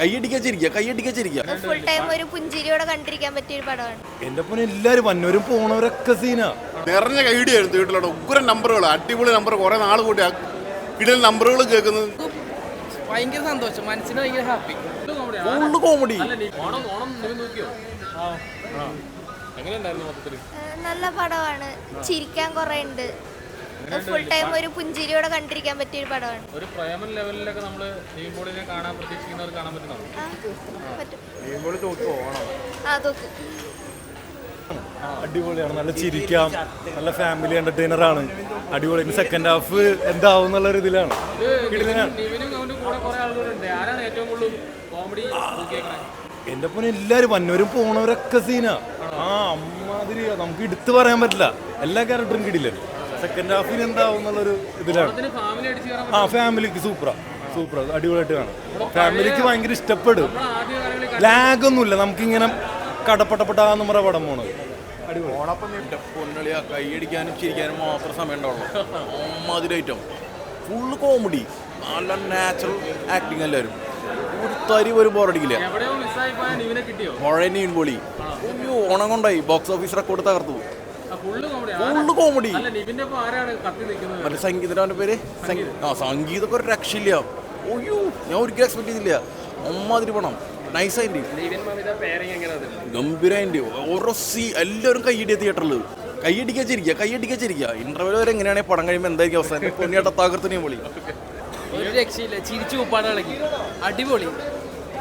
കൈയടിക്കാച്ചിരിക്കുക full time ഒരു പുഞ്ചിരിയോടെ കണ്ടിരിക്കാൻ പറ്റിയ ഒരു പടമാണ്. എന്റെ പോലെ എല്ലാരും വന്നവരും പോണവരൊക്കെ സീനാ. നിറഞ്ഞ കൈയടിയായിരുന്നു വീട്ടിലോട്ട്. ഉഗ്രം നമ്പറുകൾ, അടിപൊളി നമ്പർ, കുറെ നാൾ കൂടി ഇടയിൽ നമ്പറുകൾ കേൾക്കുന്നത് ഭയങ്കര സന്തോഷം, മനസ്സിന് ഭയങ്കര ഹാപ്പി. Full comedy. നല്ല പടമാണ്, ചിരിക്കാൻ കുറെ ഉണ്ട്. ഫുൾ ടൈം ഒരു പുഞ്ചിരിയോടെ കണ്ടിരിക്കാൻ പറ്റിയ ഒരു പടമാണ്. ഒരു പ്രേമ ലെവലിലൊക്കെ നമ്മൾ നീമ്പോളിനെ കാണാൻ പ്രതീക്ഷിക്കുന്നവർ കാണാൻ പറ്റും. അടിപൊളിയാണ്, നല്ല ചിരിക്കാം, നല്ല ഫാമിലി എന്റർടൈനർ ആണ്. അടിപൊളി. സെക്കൻഡ് ഹാഫ് എന്താവും എന്നുള്ള ഒരു ഇതിലാണ്. എന്റെ പോലെ എല്ലാരും വന്നവരും പോണവരൊക്കെ സീനാ. അമ്മാതിരി നമുക്ക് എടുത്തു പറയാൻ പറ്റില്ല. എല്ലാ ക്യാരക്ടറും കിടില്ല. സെക്കൻഡ് ഹാഫിന് എന്താവും എന്നുള്ളൊരു ഇതിലാണ്. ഫാമിലിക്ക് സൂപ്പറാ, അടിപൊളിയായിട്ട് കാണാം. ഫാമിലിക്ക് ഭയങ്കര ഇഷ്ടപ്പെടും. ലാഗ് ഒന്നുമില്ല, നമുക്കിങ്ങനെ കടപ്പെട്ടപ്പെട്ടാന്ന് പറഞ്ഞ പടം പോണത്. പൊന്നളിയാ, കൈയടിക്കാനും ചിരിക്കാനും മാത്രം സമയം ഉണ്ടാവുള്ളൂ. അമ്മാതിരി ഐറ്റം, ഫുള്ള് കോമഡി, നല്ല നാച്ചുറൽ ആക്ടിങ്. എല്ലാവരും ഒരു തരി ഒരു ബോറടിക്കില്ല. പഴയ നീൻപൊളി ഓണം കൊണ്ടായി ബോക്സ് ഓഫീസ് റെക്കോർഡ് തകർത്തു. Full comedy. മറ്റേ സംഗീതന്റെ പേര് സംഗീതമൊക്കെ ഒരു രക്ഷയില്ല. ഒയ്യോ, ഞാൻ ഒരിക്കലും എക്സ്പെക്ട് ചെയ്തില്ല. അമ്മാതിരി പണം, നൈസായിട്ട് ഗംഭീരായിട്ട്. ഓരോ എല്ലാവരും കൈയടിയ തിയേറ്ററിൽ കൈയടിക്കാച്ചിരിക്കുക. ഇന്റർവെൽ വരെ എങ്ങനെയാണെങ്കിൽ പടം കഴിയുമ്പോൾ എന്തായിരിക്കും അവസാനം? പൊന്നിയാട്ട തകർത്തിനെയും പൊളി. ഒരു രക്ഷയില്ല, ചിരിച്ചു ഉപ്പാടളക്കി, അടിപൊളി.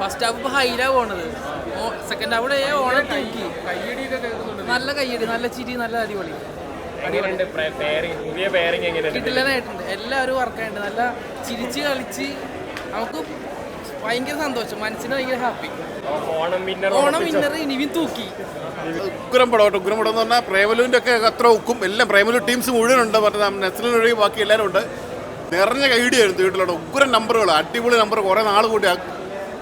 ഫസ്റ്റ് ഹാഫ് ഹൈലാ പോണത്, സെക്കൻഡ് ഹാഫ് ഓണം തൂക്കി. നല്ല കയ്യടി, നല്ല ചിരി, നല്ല അടിപൊളി. കിട്ടില്ലനായിട്ടുണ്ട്, എല്ലാവരും വർക്കായിട്ടുണ്ട്. നല്ല ചിരിച്ച് കളിച്ച് നമുക്ക് ഭയങ്കര സന്തോഷം, മനസ്സിന് ഭയങ്കര ഹാപ്പി. ഓണം വിന്നർ നിവിൻ തൂക്കി. ഉഗ്രം പടം എന്ന് പറഞ്ഞാൽ പ്രേമലുവിൻ്റെ ഒക്കെ അത്ര ഒക്കും. എല്ലാം പ്രേമലു ടീംസ് മുഴുവനുണ്ട്. മറ്റേ നെസ്ലിനൊഴികെ ബാക്കി എല്ലാവരും ഉണ്ട്. നിറഞ്ഞ കൈയടിയായിരുന്നു വീട്ടിലോട്ട്. ഉഗ്രം നമ്പറുകൾ, അടിപൊളി നമ്പർ, കുറെ നാൾ കൂടി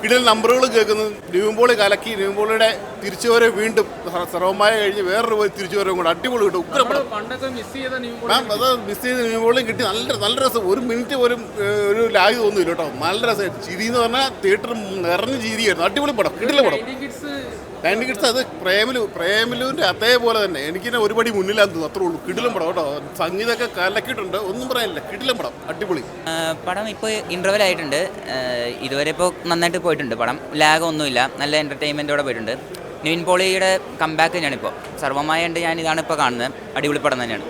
ഇടയിൽ നമ്പറുകൾ കേൾക്കുന്നത്. നിവിൻപോളി കലക്കി. നിവിൻപോളിയുടെ തിരിച്ചുവരവ് വീണ്ടും സർവമായ കഴിഞ്ഞ് വേറൊരു പോയി തിരിച്ചുവരവും കൂടെ അടിപൊളി കിട്ടും. ഉഗ്രം പടം. അത് മിസ് ചെയ്ത് നിവിൻപോളിയും കിട്ടി. നല്ല രസം. ഒരു മിനിറ്റ് പോലും ഒരു ലാഗ് തോന്നുന്നില്ല കേട്ടോ. നല്ല രസമായിട്ട് ചിരി എന്ന് പറഞ്ഞാൽ തിയേറ്റർ നിറഞ്ഞ് ചിരിയായിരുന്നു. അടിപൊളി പടം, കിട്ടില്ല പടം. 90 കിഡ്സ് അത് പ്രേമലുവിൻ്റെ അതേപോലെ തന്നെ. എനിക്കിന്നെ ഒരുപടി മുന്നിലാന്ന് തോന്നുന്നു. അത്രേ ഉള്ളൂ. കിടിലം പടം കേട്ടോ. സംഗീതമൊക്കെ കലക്കിയിട്ടുണ്ട്, ഒന്നും പറയാനില്ല. കിടിലം പടം, അടിപൊളി പടം. ഇപ്പോൾ ഇൻ്റർവെൽ ആയിട്ടുണ്ട്. ഇതുവരെ ഇപ്പോൾ നന്നായിട്ട് പോയിട്ടുണ്ട് പടം. ലാഗ് ഒന്നുമില്ല, നല്ല എൻ്റർടൈൻമെൻറ്റോടെ പോയിട്ടുണ്ട്. നിവിൻ പോളിയുടെ കംബാക്ക് തന്നെയാണ് ഇപ്പോൾ. സർവമായ ഉണ്ട്, ഞാൻ ഇതാണ് ഇപ്പോൾ കാണുന്നത്. അടിപൊളി പടം തന്നെയാണ്.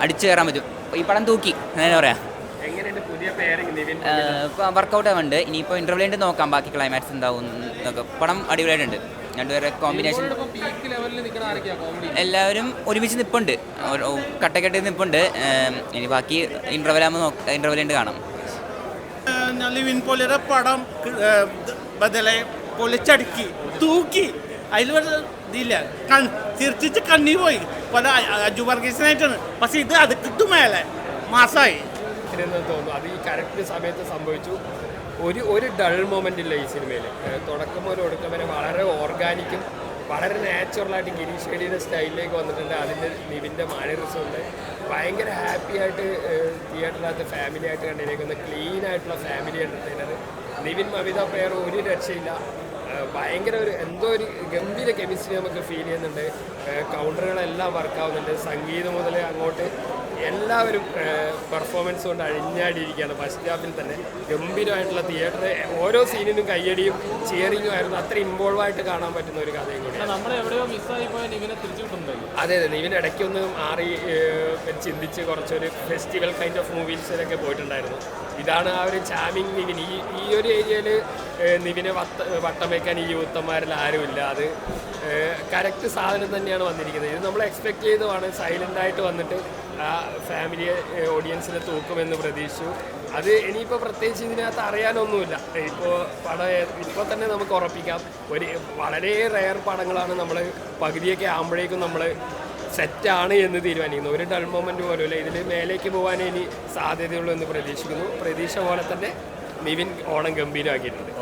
അടിച്ചു കയറാൻ പറ്റും. ഈ പടം തൂക്കി അങ്ങനെ പറയാം. ഇപ്പോൾ വർക്കൗട്ട് ആവുന്നുണ്ട്. ഇനിയിപ്പോൾ ഇൻ്റർവെല്ലിൻ്റെ നോക്കാം ബാക്കി ക്ലൈമാക്സ് എന്താവും എന്നൊക്കെ. പടം അടിപൊളിയായിട്ടുണ്ട്. രണ്ടുപേരെ കോമ്പിനേഷൻ എല്ലാവരും ഒരുമിച്ച് നിൽപ്പുണ്ട്, കട്ടക്കെട്ടി നിൽപ്പുണ്ട്. ഇനി ബാക്കി ഇൻ്റർവെല്ലിൻ്റെ കാണാം. നിവിൻ പോളിയുടെ പടം ബദലെ പൊളിച്ചടുക്കി തൂക്കി. അതിൽ ഇതില്ല, ചിരിച്ചിട്ട് കണ്ണി പോയി. പല അജു വർഗീസിനായിട്ടാണ്. പക്ഷെ ഇത് അത് കിട്ടുമേലെ മാസമായി തോന്നുന്നു. അത് ഈ കറക്റ്റ് സമയത്ത് സംഭവിച്ചു. ഒരു ഡൾ മൊമെൻ്റ് ഇല്ല ഈ സിനിമയിൽ. തുടക്കം മുതൽ ഒടുക്കം വരെ വളരെ ഓർഗാനിക്കും വളരെ നാച്ചുറലായിട്ട് ഗിരീഷ് ഷെഡിയുടെ സ്റ്റൈലിലേക്ക് വന്നിട്ടുണ്ട്. അതിൻ്റെ നിവിൻ്റെ മാനറിസം ഉണ്ട്. ഭയങ്കര ഹാപ്പി ആയിട്ട് തിയേറ്ററിനകത്ത് ഫാമിലി ആയിട്ട് കണ്ടിരിക്കുന്ന ക്ലീൻ ആയിട്ടുള്ള family entertainer. Nivin Mamitha pair ഒരു രക്ഷയില്ല. ഭയങ്കര എന്തോ ഒരു ഗംഭീര കെമിസ്ട്രി നമുക്ക് ഫീൽ ചെയ്യുന്നുണ്ട്. കൗണ്ടറുകളെല്ലാം വർക്കാവുന്നുണ്ട്. സംഗീതം മുതൽ അങ്ങോട്ട് എല്ലാവരും പെർഫോമൻസ് കൊണ്ട് അഴിഞ്ഞാടിയിരിക്കുകയാണ്. ഫസ്റ്റ് ഹാഫിൽ തന്നെ ഗംഭീരമായിട്ടുള്ള തിയേറ്റർ, ഓരോ സീനിനും കയ്യടിയും ചിയറിങ്ങും ആയിരുന്നു. അത്ര ഇൻവോൾവ് ആയിട്ട് കാണാൻ പറ്റുന്ന ഒരു കഥയും കൂടി. അതെ, നിവിൻ ഇടയ്ക്കൊന്ന് മാറി ചിന്തിച്ച് കുറച്ചൊരു ഫെസ്റ്റിവൽ കൈൻഡ് ഓഫ് മൂവീസിലൊക്കെ പോയിട്ടുണ്ടായിരുന്നു. ഇതാണ് ആ ഒരു ചാമിങ് നിവിൻ. ഈ ഒരു ഏരിയയിൽ നിവിനെ വട്ടം വയ്ക്കാൻ ഈ യൂത്തന്മാരിൽ ആരുമില്ല. അത് കറക്റ്റ് സാധനം തന്നെയാണ് വന്നിരിക്കുന്നത്. ഇത് നമ്മൾ എക്സ്പെക്ട് ചെയ്തതാണ്. സൈലൻ്റായിട്ട് വന്നിട്ട് ആ ഫാമിലിയെ ഓഡിയൻസിനെ തൂക്കുമെന്ന് പ്രതീക്ഷിച്ചു. അത് ഇനിയിപ്പോൾ പ്രത്യേകിച്ച് ഇതിനകത്ത് അറിയാനൊന്നുമില്ല. ഇപ്പോൾ തന്നെ നമുക്ക് ഉറപ്പിക്കാം, വളരെ റെയർ പടങ്ങളാണ് നമ്മൾ പകുതിയൊക്കെ ആകുമ്പോഴേക്കും നമ്മൾ സെറ്റാണ് എന്ന് തീരുമാനിക്കുന്നു. ഒരു ഡൾ മൊമെൻ്റ് പോലുമില്ല. ഇതിൽ മേലേക്ക് പോകാനേ ഇനി സാധ്യതയുള്ളൂ എന്ന് പ്രതീക്ഷിക്കുന്നു. പ്രതീക്ഷ പോലെ തന്നെ നിവിൻ ഓണം ഗംഭീരമാക്കിയിട്ടുണ്ട്.